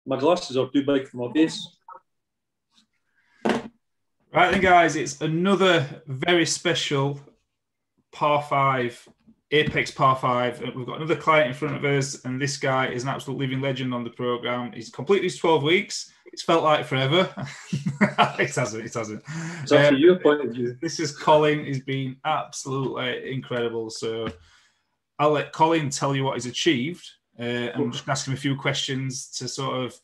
My glasses are too big for my face. Right then, guys, it's another very special par 5, Apex par 5. We've got another client in front of us, and this guy is an absolute living legend on the programme. He's completed his 12 weeks. It's felt like forever. It hasn't. It's actually your point of view. This is Colin. He's been absolutely incredible. So I'll let Colin tell you what he's achieved. I'm just going to ask him a few questions to sort of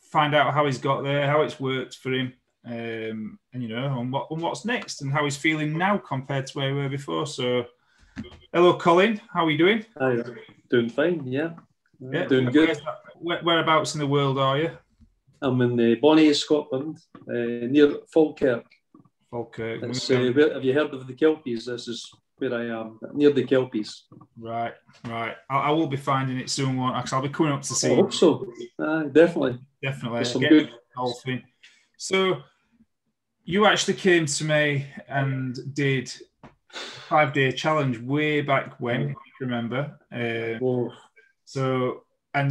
find out how he's got there, how it's worked for him. And what's next and how he's feeling now compared to where we were before. So, hello, Colin. How are you doing? Hi, doing fine. Yeah, doing good. Whereabouts in the world are you? I'm in Bonnie, Scotland, near Falkirk. Falkirk. Have you heard of the Kelpies? This is where I am, near the Kelpies. Right. I will be finding it soon, won't I? Because I'll be coming up to see. I hope so. Definitely. There's some good golfing. So, you actually came to me and did a 5-day challenge way back when, if you remember. And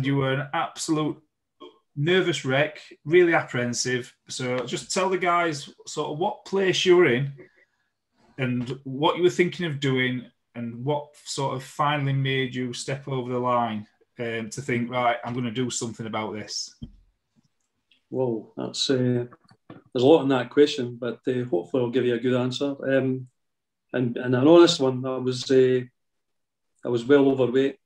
you were an absolute nervous wreck, really apprehensive. So just tell the guys sort of what place you were in and what you were thinking of doing and what sort of finally made you step over the line to think, right, I'm going to do something about this. Whoa, that's... there's a lot in that question, but hopefully I'll give you a good answer. And an honest one, I was well overweight.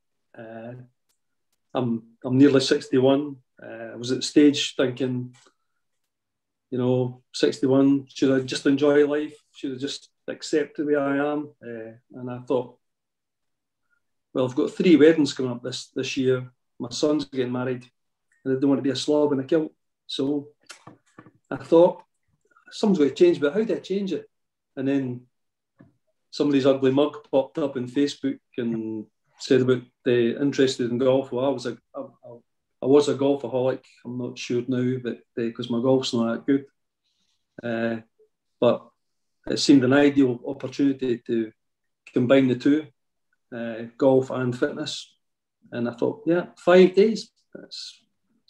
I'm nearly 61. I was at the stage thinking, 61, should I just enjoy life? Should I just accept the way I am? And I thought, well, I've got 3 weddings coming up this year. My son's getting married, and I don't want to be a slob in a kilt. So I thought, something's going to change, but how do I change it? And then somebody's ugly mug popped up on Facebook and said about the interested in golf. Well, I was a golfaholic. I'm not sure now, but because my golf's not that good. But it seemed an ideal opportunity to combine the two, golf and fitness. And I thought, 5 days. It's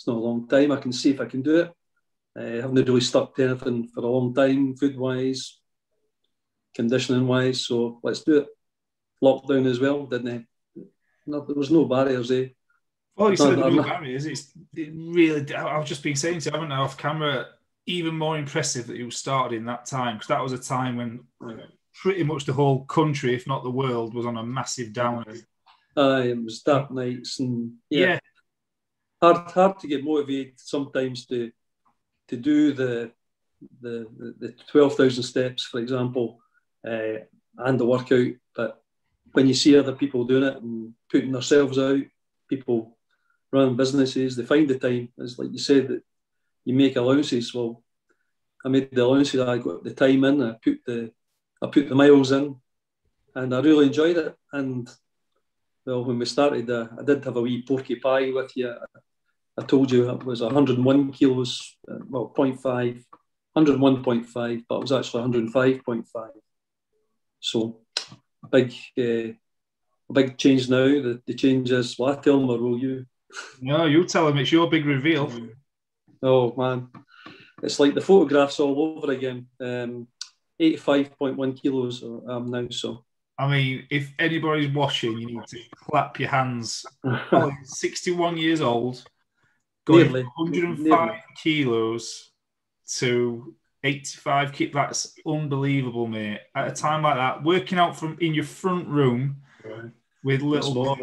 not a long time. I can see if I can do it. I haven't really stuck to anything for a long time, food-wise, conditioning-wise, so let's do it. Lockdown as well, didn't it? No, there was no barriers, eh? Well, you said there were no barriers. It really, I've just been saying to you, haven't I, off camera, even more impressive that you started in that time, because that was a time when pretty much the whole country, if not the world, was on a massive downer. It was dark nights and hard to get motivated sometimes to do the 12,000 steps, for example, and the workout. But when you see other people doing it and putting themselves out, people running businesses, they find the time. It's like you said, that you make allowances. Well, I made the allowances, I got the time in, I put the miles in, and I really enjoyed it. And well, when we started, I did have a wee porky pie with you. I told you it was 101 kilos, 0.5, 101.5, but it was actually 105.5. So a big change now. The change is, well, I tell them, or will you? No, you tell them, it's your big reveal. Oh, man. It's like the photographs all over again. 85.1 kilos now, so. I mean, if anybody's watching, you need to clap your hands. 61 years old. Going from 105 kilos to 85 kilos, that's unbelievable, mate. At a time like that, working out from in your front room with little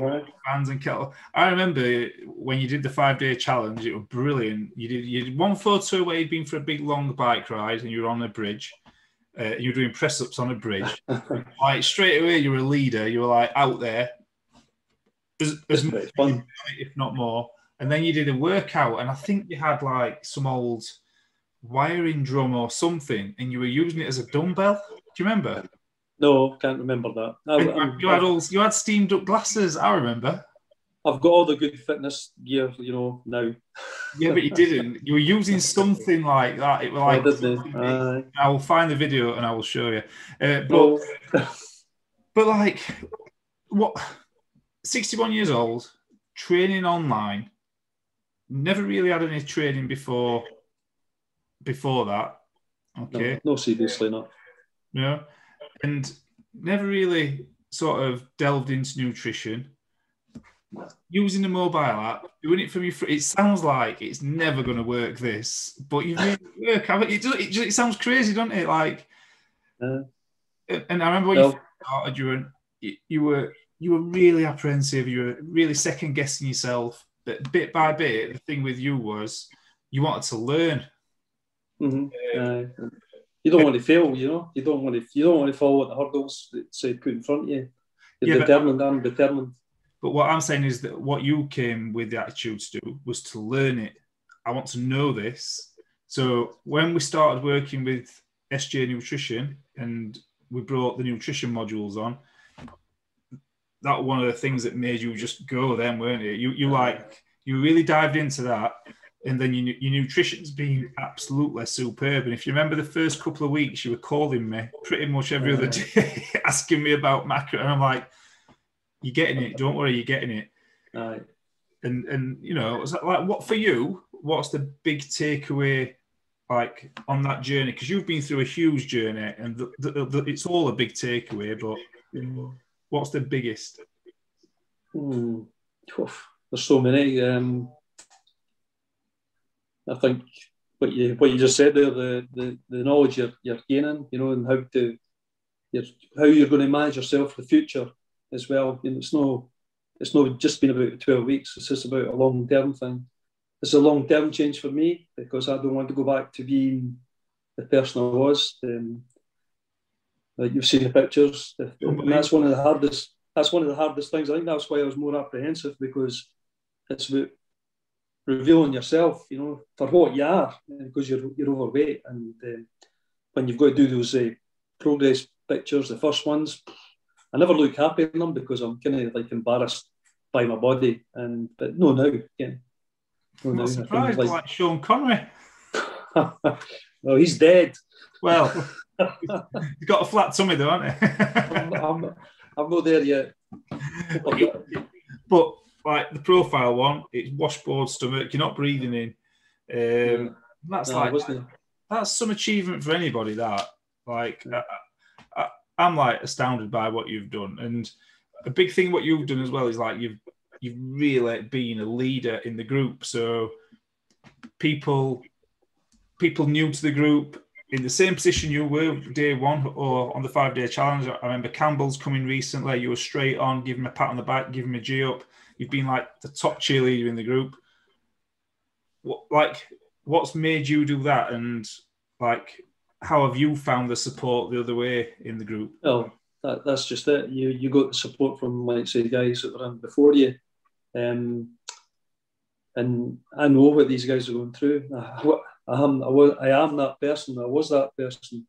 fans and kettle. I remember when you did the 5-day challenge, it was brilliant. You did one photo where you'd been for a big long bike ride and you were on a bridge. You were doing press-ups on a bridge. Like straight away, you were a leader. You were like out there, as much fun, if not more. And then you did a workout, and I think you had like some old wiring drum or something, and you were using it as a dumbbell. Do you remember? No, can't remember that. You had steamed up glasses. I remember. I've got all the good fitness gear, now. Yeah, but you didn't. You were using something like that. It was like. I will find the video and I will show you. But like, what? 61 years old, training online. never really had any training before that. Okay. No, seriously not. No, and never really sort of delved into nutrition. Using the mobile app, doing it from your, it sounds like it's never going to work. This, but you made it work. It sounds crazy, doesn't it? Like, and I remember when you started, you were really apprehensive. You were really second guessing yourself. But bit by bit, the thing with you was you wanted to learn. Mm-hmm. You don't want to fail, you know. You don't want to fall at the hurdles that say put in front of you. You're determined. I'm determined. But what I'm saying is that what you came with the attitude to do was to learn it. I want to know this. So when we started working with SJ Nutrition and we brought the nutrition modules on, that was one of the things that made you just go then, weren't it? You really dived into that. And then your nutrition's been absolutely superb. And if you remember the first couple of weeks, you were calling me pretty much every other day, asking me about macro. And I'm like, you're getting it. Don't worry, you're getting it. Aye. And you know, like, what for you? What's the big takeaway, like, on that journey? Because you've been through a huge journey, and it's all a big takeaway. But what's the biggest? There's so many. I think what you just said there, the knowledge you're gaining, you know, and how you're going to manage yourself for the future as well. You know, it's not just been about 12 weeks. It's just about a long-term thing. It's a long-term change for me because I don't want to go back to being the person I was. Like you've seen the pictures, and that's one of the hardest. That's one of the hardest things. I think that's why I was more apprehensive, because it's about revealing yourself, you know, for what you are, because you're overweight, and when you've got to do those progress pictures, the first ones, I never look happy in them because I'm kind of like embarrassed by my body. But no, now, again, no, I'm not surprised, like Sean Connery. Well, he's dead. Well, he's got a flat tummy, though, hasn't he? I'm not there yet. But like the profile one, it's washboard stomach. You're not breathing in. That's some achievement for anybody. That, like, I'm like astounded by what you've done. And a big thing what you've done as well is like you've really been a leader in the group. So people new to the group, in the same position you were day one or on the 5-day challenge. I remember Campbell's coming recently. You were straight on, give him a pat on the back, give him a G up. You've been like the top cheerleader in the group. What's made you do that? And like, how have you found the support the other way in the group? Well, that's just it. You got the support from, like, say, guys that were in before you. And I know what these guys are going through. I am that person. I was that person.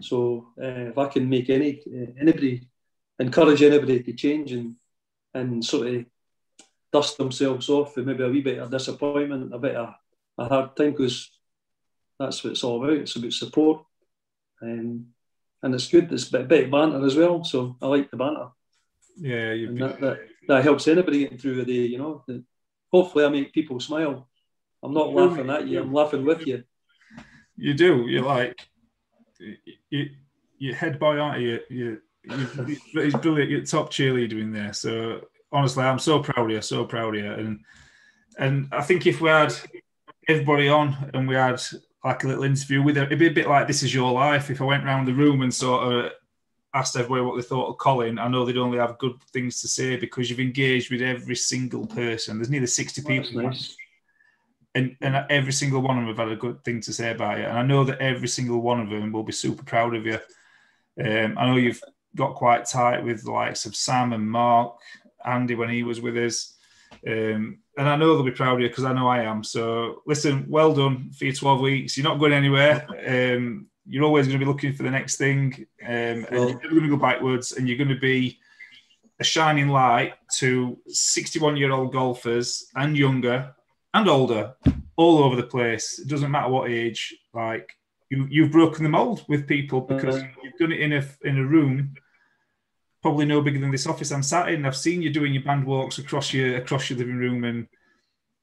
So if I can make encourage anybody to change and sort of dust themselves off with maybe a wee bit of disappointment, a bit of a hard time, because that's what it's all about. It's about support. And it's good. It's a bit of banter as well. So I like the banter. Yeah, that helps anybody getting through the day, you know. Hopefully I make people smile. I'm not laughing at you, I'm laughing with you. You do. You're like, you're head boy, aren't you? He's brilliant. You're top cheerleader in there. So honestly, I'm so proud of you. And I think if we had everybody on and we had like a little interview with her, it'd be a bit like This Is Your Life. If I went around the room and sort of asked everybody what they thought of Colin, I know they'd only have good things to say because you've engaged with every single person. There's nearly 60 people. Nice. And every single one of them have had a good thing to say about you. And I know that every single one of them will be super proud of you. I know you've got quite tight with the likes of Sam and Mark, Andy when he was with us. And I know they'll be proud of you because I know I am. So listen, well done for your 12 weeks. You're not going anywhere. You're always going to be looking for the next thing. And you're never going to go backwards. And you're going to be a shining light to 61-year-old golfers and younger and older, all over the place. It doesn't matter what age. Like, you've broken the mold with people because you've done it in a room probably no bigger than this office I'm sat in. I've seen you doing your band walks across your living room, and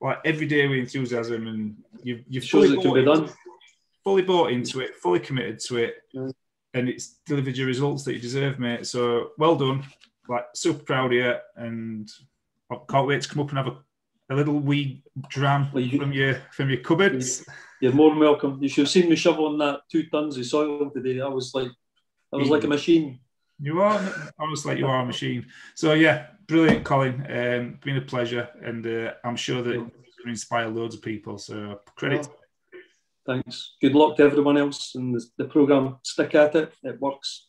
like every day with enthusiasm, and you've shows it can be done. Fully bought into it, fully committed to it, yeah. And it's delivered you results that you deserve, mate. So well done. Like, super proud of you, and I can't wait to come up and have a little wee dram from your cupboards. You're more than welcome. You should have seen me shoveling that 2 tons of soil today. I was like a machine. You are, honestly, you are a machine. So yeah, brilliant, Colin. Been a pleasure, and I'm sure that you're going to inspire loads of people. So credit. Thanks. Good luck to everyone else in the programme. Stick at it. It works.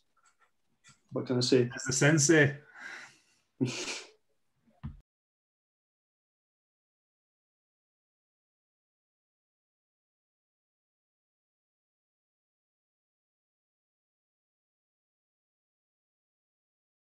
What can I say? As the sensei.